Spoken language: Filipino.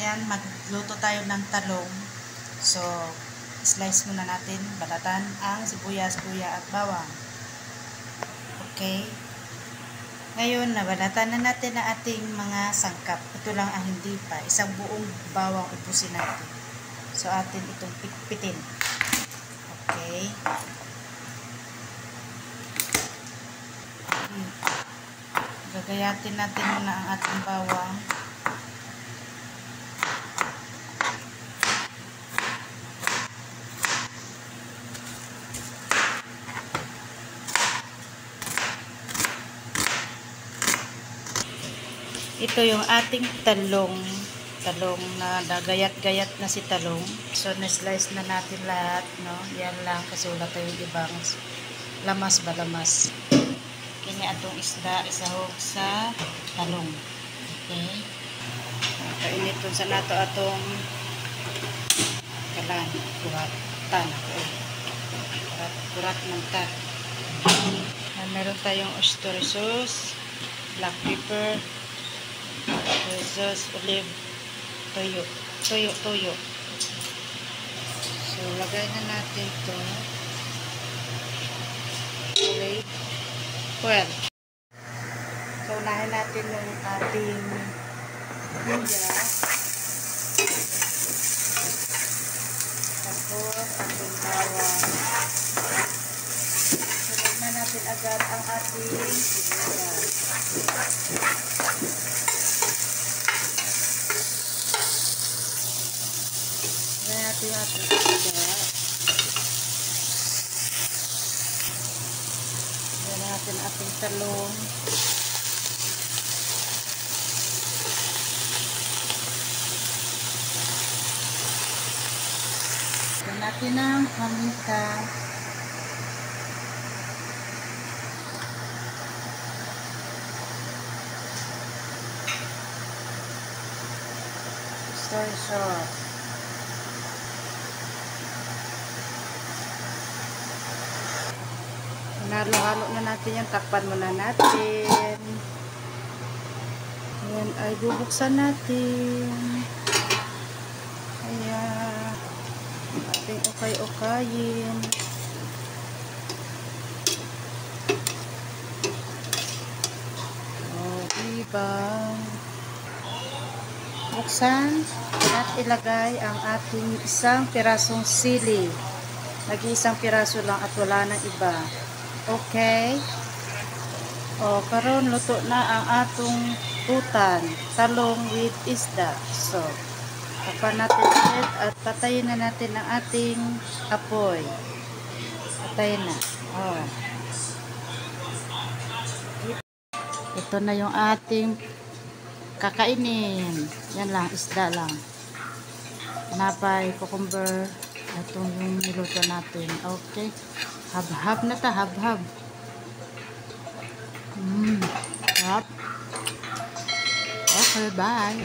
Ayan, magluto tayo ng talong. So, slice muna natin, balatan ang sibuyas, luya at bawang. Okay. Ngayon, nabalatan na natin ang ating mga sangkap. Ito lang ang hindi pa. Isang buong bawang ubusin natin. So, atin itong pitpitin. Okay. Gagayatin natin muna ang ating bawang. Ito yung ating talong na gayat-gayat na si talong. So, na-slice na natin lahat, no? Yan lang kasi wala tayong ibang lamas ba lamas. Kini atong isda isahog sa talong. Okay? Kainiton sa nato atong kalan, kuratan ako. Kurat ng tat. Meron tayong oyster sauce, black pepper, sauce, olive, toyo. So, lagay na natin ito. Olive oil. So, unahin natin yung ating luya. Tapos, ating bawang. Sunod na natin agad ang ating sibuyas. Ngayon natin ating isda. Ngayon natin ating talong. Ngayon natin ang paminta. Soy sauce. Halo-halo na natin yan. Takpan muna natin. Ayan ay bubuksan natin. Ayan. Ating ukay-ukayin. O, diba? Buksan at ilagay ang ating isang pirasong sili. Nag-iisang piraso lang at wala nang iba. Okay. O, karon luto na ang atong utan, talong with isda. So, tapan natin ulit at patayin na natin ang ating apoy. Patayin na. O. Ito na yung ating kakainin. Yan lang, isda lang. Napay, cucumber. Itong yung niluto natin. Okay. Hab-hab na ta, hab-hab. Hab. Okay, bye.